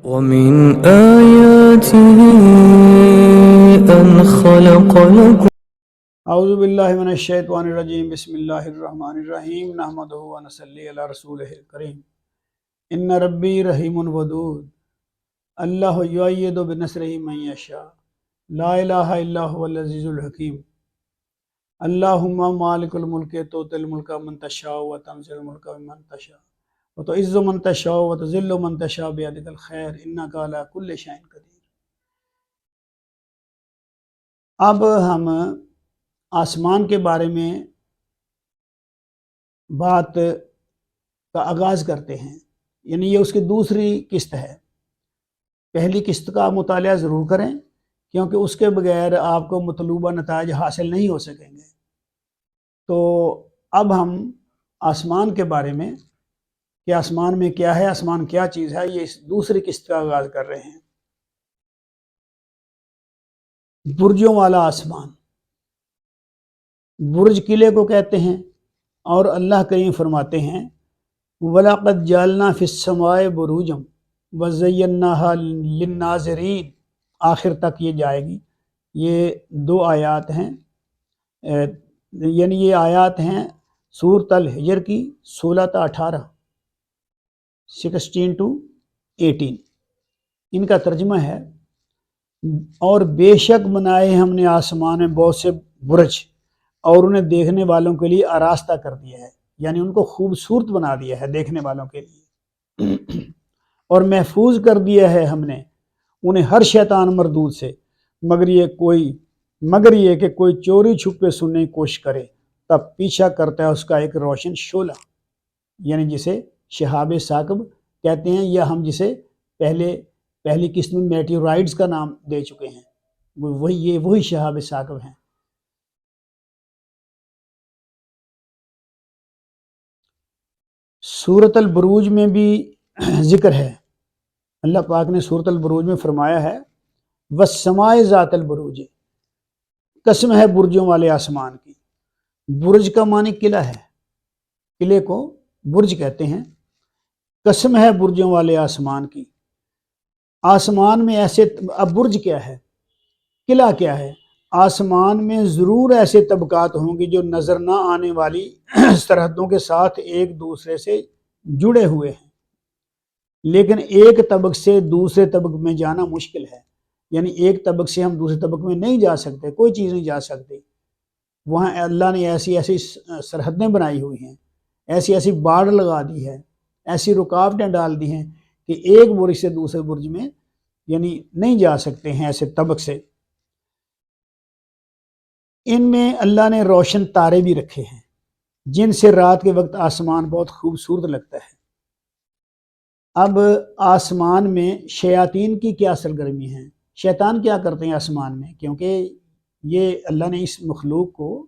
ومن آياته أن خلق لكم اعوذ باللہ من الشیطان الرجیم بسم اللہ الرحمن الرحیم نحمدہ ونصلی علی رسولہ الکریم ان ربی رحیم ودود اللہ یؤید بنصرہ من یشاء لا الہ الا هو العزیز الحکیم اللہم مالک الملک تؤتی الملک من تشاء وتنزع الملک ممن تشاء وتعز من تشاء وتذل من تشاء بیدک الخیر انک علی کل شیء قدیر۔ اب ہم آسمان کے بارے میں بات کا آغاز کرتے ہیں، یعنی یہ اس کی دوسری قسط ہے۔ پہلی قسط کا مطالعہ ضرور کریں کیونکہ اس کے بغیر آپ کو مطلوبہ نتائج حاصل نہیں ہو سکیں گے۔ تو اب ہم آسمان کے بارے میں کہ آسمان میں کیا ہے، آسمان کیا چیز ہے، یہ اس دوسری قسط کا آغاز کر رہے ہیں۔ برجوں والا آسمان، برج قلعے کو کہتے ہیں، اور اللہ کریم فرماتے ہیں وَلَقَدْ جَعَلْنَا فِي السَّمَاءِ بُرُوجًا وَزَيَّنَّاهَا لِلنَّاظِرِينَ، آخر تک یہ جائے گی۔ یہ دو آیات ہیں، یعنی یہ آیات ہیں سورۃ الحجر کی 16 تا 18، 16 to 18۔ ان کا ترجمہ ہے اور بے شک بنائے ہم نے آسمان میں بہت سے برج اور انہیں دیکھنے والوں کے لیے آراستہ کر دیا ہے، یعنی ان کو خوبصورت بنا دیا ہے دیکھنے والوں کے لیے، اور محفوظ کر دیا ہے ہم نے انہیں ہر شیطان مردود سے، مگر یہ کہ کوئی چوری چھپے سننے کی کوشش کرے تب پیچھا کرتا ہے اس کا ایک روشن شعلہ، یعنی جسے شہاب ثاقب کہتے ہیں، یا ہم جسے پہلی قسط میں میٹیورائٹس کا نام دے چکے ہیں، وہی شہاب ثاقب ہیں۔ سورۃ البروج میں بھی ذکر ہے، اللہ پاک نے سورۃ البروج میں فرمایا ہے وَالسَّمَاءِ ذَاتِ الْبُرُوجِ، قسم ہے برجوں والے آسمان کی۔ برج کا معنی قلعہ ہے، قلعے کو برج کہتے ہیں۔ قسم ہے برجوں والے آسمان کی، آسمان میں ایسے، اب برج کیا ہے، قلعہ کیا ہے؟ آسمان میں ضرور ایسے طبقات ہوں گے جو نظر نہ آنے والی سرحدوں کے ساتھ ایک دوسرے سے جڑے ہوئے ہیں، لیکن ایک طبق سے دوسرے طبق میں جانا مشکل ہے، یعنی ایک طبق سے ہم دوسرے طبق میں نہیں جا سکتے، کوئی چیز نہیں جا سکتی۔ وہاں اللہ نے ایسی سرحدیں بنائی ہوئی ہیں، ایسی باڑ لگا دی ہے، ایسی رکاوٹیں ڈال دی ہیں کہ ایک برج سے دوسرے برج میں یعنی نہیں جا سکتے ہیں ایسے طبق سے۔ ان میں اللہ نے روشن تارے بھی رکھے ہیں جن سے رات کے وقت آسمان بہت خوبصورت لگتا ہے۔ اب آسمان میں شیاطین کی کیا سرگرمی ہیں، شیطان کیا کرتے ہیں آسمان میں، کیونکہ یہ اللہ نے اس مخلوق کو،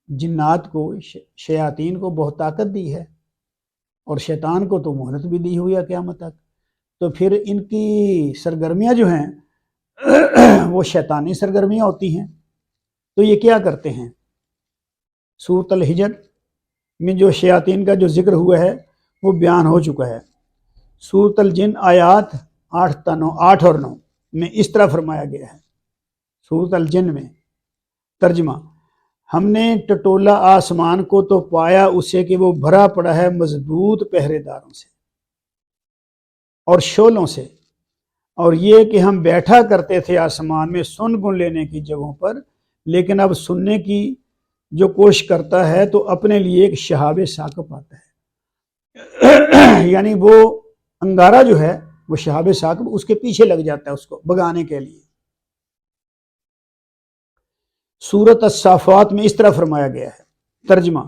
جنات کو، شیاطین کو بہت طاقت دی ہے، اور شیطان کو تو مہلت بھی دی ہوئی ہے قیامت تک۔ تو پھر ان کی سرگرمیاں جو ہیں وہ شیطانی سرگرمیاں ہوتی ہیں۔ تو یہ کیا کرتے ہیں؟ سورۃ الحجر میں جو شیاطین کا جو ذکر ہوا ہے وہ بیان ہو چکا ہے۔ سورۃ الجن آیات 8 اور 9 میں اس طرح فرمایا گیا ہے۔ سورۃ الجن میں ترجمہ: ہم نے ٹٹولا آسمان کو تو پایا اسے کہ وہ بھرا پڑا ہے مضبوط پہرے داروں سے اور شعلوں سے، اور یہ کہ ہم بیٹھا کرتے تھے آسمان میں سن گن لینے کی جگہوں پر، لیکن اب سننے کی جو کوشش کرتا ہے تو اپنے لیے ایک شہاب ثاقب پاتا ہے، یعنی وہ انگارہ جو ہے وہ شہاب ثاقب اس کے پیچھے لگ جاتا ہے اس کو بگانے کے لیے۔ سورۃ الصافات میں اس طرح فرمایا گیا ہے، ترجمہ: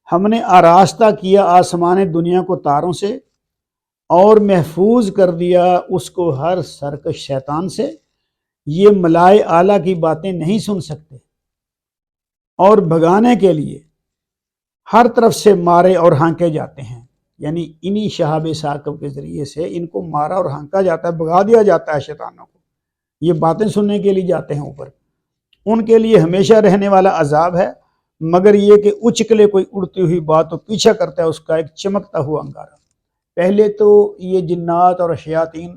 ہم نے آراستہ کیا آسمان دنیا کو تاروں سے اور محفوظ کر دیا اس کو ہر سرکش شیطان سے، یہ ملائے اعلیٰ کی باتیں نہیں سن سکتے، اور بھگانے کے لیے ہر طرف سے مارے اور ہانکے جاتے ہیں، یعنی انہی شہاب ثاقب کے ذریعے سے ان کو مارا اور ہانکا جاتا ہے، بھگا دیا جاتا ہے شیطانوں کو۔ یہ باتیں سننے کے لیے جاتے ہیں اوپر، ان کے لیے ہمیشہ رہنے والا عذاب ہے، مگر یہ کہ اچکلے کوئی اڑتی ہوئی بات تو پیچھا کرتا ہے اس کا ایک چمکتا ہوا انگارہ۔ پہلے تو یہ جنات اور شیاطین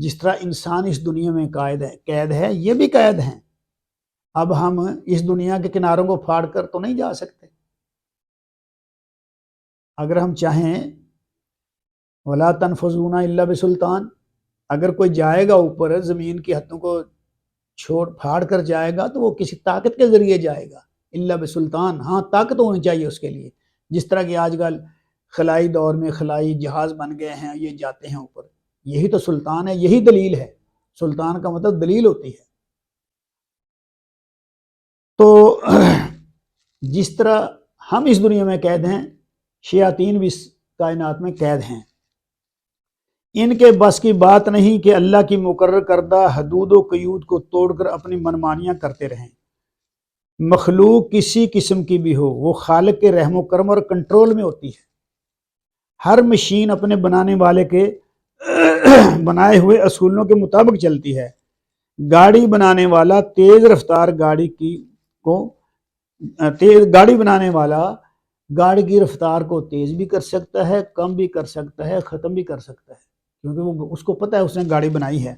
جس طرح انسان اس دنیا میں قید ہے، یہ بھی قید ہیں۔ اب ہم اس دنیا کے کناروں کو پھاڑ کر تو نہیں جا سکتے۔ اگر ہم چاہیں وَلَا تَنْفُذُونَ إِلَّا بِسُلْطَان، اگر کوئی جائے گا اوپر زمین کی حدوں کو پھاڑ کر جائے گا تو وہ کسی طاقت کے ذریعے جائے گا، الا بسلطان، ہاں طاقت ہونی چاہیے اس کے لیے۔ جس طرح کہ آج کل خلائی دور میں خلائی جہاز بن گئے ہیں، یہ جاتے ہیں اوپر، یہی تو سلطان ہے، یہی دلیل ہے۔ سلطان کا مطلب دلیل ہوتی ہے۔ تو جس طرح ہم اس دنیا میں قید ہیں، شیاطین بھی اس کائنات میں قید ہیں۔ ان کے بس کی بات نہیں کہ اللہ کی مقرر کردہ حدود و قیود کو توڑ کر اپنی منمانیاں کرتے رہیں۔ مخلوق کسی قسم کی بھی ہو، وہ خالق کے رحم و کرم اور کنٹرول میں ہوتی ہے۔ ہر مشین اپنے بنانے والے کے بنائے ہوئے اصولوں کے مطابق چلتی ہے۔ گاڑی بنانے والا گاڑی کی رفتار کو تیز بھی کر سکتا ہے، کم بھی کر سکتا ہے، ختم بھی کر سکتا ہے، کیونکہ وہ اس کو پتہ ہے اس نے گاڑی بنائی ہے۔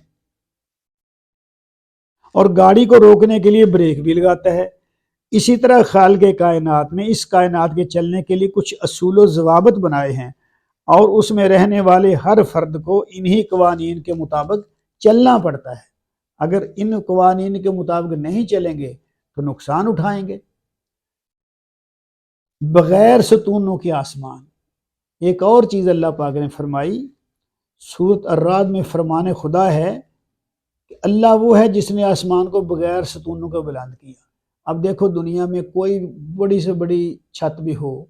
اور گاڑی کو روکنے کے لیے بریک بھی لگاتا ہے۔ اسی طرح خالق کائنات نے اس کائنات کے چلنے کے لیے کچھ اصول و ضوابط بنائے ہیں، اور اس میں رہنے والے ہر فرد کو انہی قوانین کے مطابق چلنا پڑتا ہے۔ اگر ان قوانین کے مطابق نہیں چلیں گے تو نقصان اٹھائیں گے۔ بغیر ستونوں کے آسمان، ایک اور چیز اللہ پاک نے فرمائی، سورۃ الرعد میں فرمان خدا ہے کہ اللہ وہ ہے جس نے آسمان کو بغیر ستونوں کو بلند کیا۔ اب دیکھو دنیا میں کوئی بڑی سے بڑی چھت بھی ہو،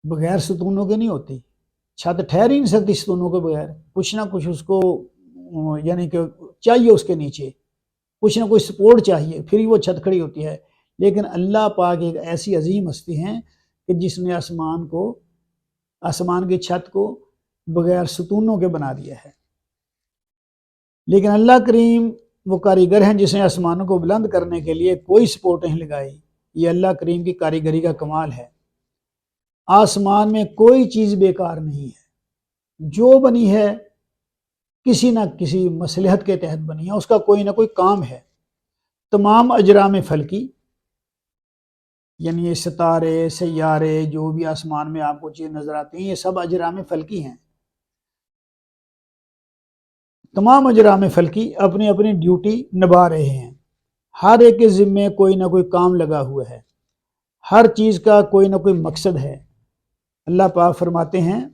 بغیر ستونوں کے نہیں ہوتی۔ چھت ٹھہر ہی نہیں سکتی ستونوں کے بغیر، کچھ نہ کچھ اس کو یعنی کہ چاہیے، اس کے نیچے کچھ نہ کچھ سپورٹ چاہیے، پھر ہی وہ چھت کھڑی ہوتی ہے۔ لیکن اللہ پاک ایک ایسی عظیم ہستی ہیں کہ جس نے آسمان کی چھت کو بغیر ستونوں کے بنا دیا ہے۔ لیکن اللہ کریم وہ کاریگر ہیں جس نے آسمانوں کو بلند کرنے کے لیے کوئی سپورٹ نہیں لگائی۔ یہ اللہ کریم کی کاریگری کا کمال ہے۔ آسمان میں کوئی چیز بیکار نہیں ہے، جو بنی ہے کسی نہ کسی مصلحت کے تحت بنی ہے، اس کا کوئی نہ کوئی کام ہے۔ تمام اجرام فلکی، یعنی یہ ستارے، سیارے، جو بھی آسمان میں آپ کو چیز نظر آتی ہیں، یہ سب اجرام فلکی ہیں۔ تمام اجرام فلکی اپنی اپنی ڈیوٹی نبھا رہے ہیں۔ ہر ایک کے ذمے کوئی نہ کوئی کام لگا ہوا ہے، ہر چیز کا کوئی نہ کوئی مقصد ہے۔ اللہ پاک فرماتے ہیں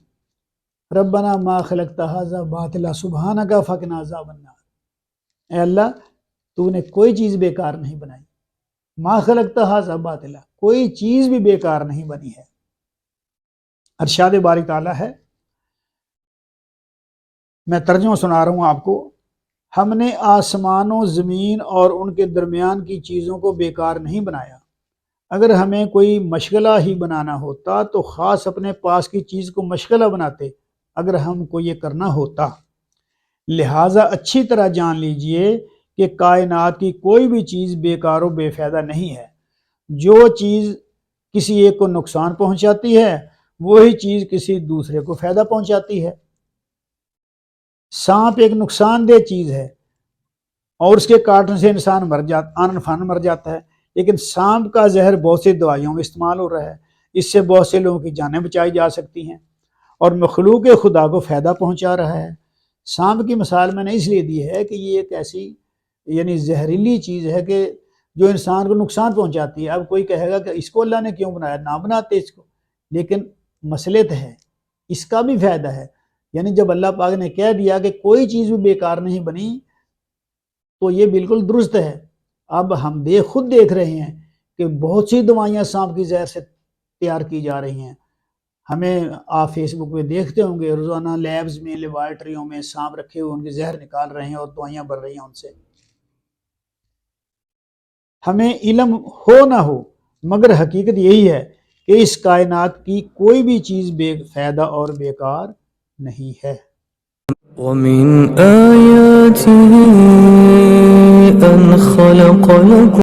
ربنا ما خلقت ھذا باطلا سبحانک فقنا عذاب النار۔ اے اللہ، تو نے کوئی چیز بیکار نہیں بنائی، ما خلقت ھذا باطلا، کوئی چیز بھی بیکار نہیں بنی ہے۔ ارشاد باری تعالیٰ ہے، میں ترجمہ سنا رہا ہوں آپ کو، ہم نے آسمانوں، زمین اور ان کے درمیان کی چیزوں کو بیکار نہیں بنایا۔ اگر ہمیں کوئی مشغلہ ہی بنانا ہوتا تو خاص اپنے پاس کی چیز کو مشغلہ بناتے، اگر ہم کو یہ کرنا ہوتا۔ لہٰذا اچھی طرح جان لیجئے کہ کائنات کی کوئی بھی چیز بیکار و بے فائدہ نہیں ہے۔ جو چیز کسی ایک کو نقصان پہنچاتی ہے، وہی چیز کسی دوسرے کو فائدہ پہنچاتی ہے۔ سانپ ایک نقصان دہ چیز ہے، اور اس کے کاٹنے سے انسان مر جاتا ہے، لیکن سانپ کا زہر بہت سی دوائیوں میں استعمال ہو رہا ہے، اس سے بہت سے لوگوں کی جانیں بچائی جا سکتی ہیں، اور مخلوق خدا کو فائدہ پہنچا رہا ہے۔ سانپ کی مثال میں نے اس لیے دی ہے کہ یہ ایک ایسی یعنی زہریلی چیز ہے کہ جو انسان کو نقصان پہنچاتی ہے۔ اب کوئی کہے گا کہ اس کو اللہ نے کیوں بنایا، نہ بناتے اس کو، لیکن مصلحت ہے، اس کا بھی فائدہ ہے۔ یعنی جب اللہ پاک نے کہہ دیا کہ کوئی چیز بھی بیکار نہیں بنی، تو یہ بالکل درست ہے۔ اب ہم خود دیکھ رہے ہیں کہ بہت سی دوائیاں سانپ کی زہر سے تیار کی جا رہی ہیں۔ ہمیں آپ فیس بک پہ دیکھتے ہوں گے، روزانہ لیبز میں، لیبارٹریوں میں سانپ رکھے ہوئے ان کی زہر نکال رہے ہیں اور دوائیاں بن رہی ہیں ان سے۔ ہمیں علم ہو نہ ہو، مگر حقیقت یہی ہے کہ اس کائنات کی کوئی بھی چیز بے فائدہ اور بیکار نہیں ہے۔ ومن آیاتہ ان خلق لکم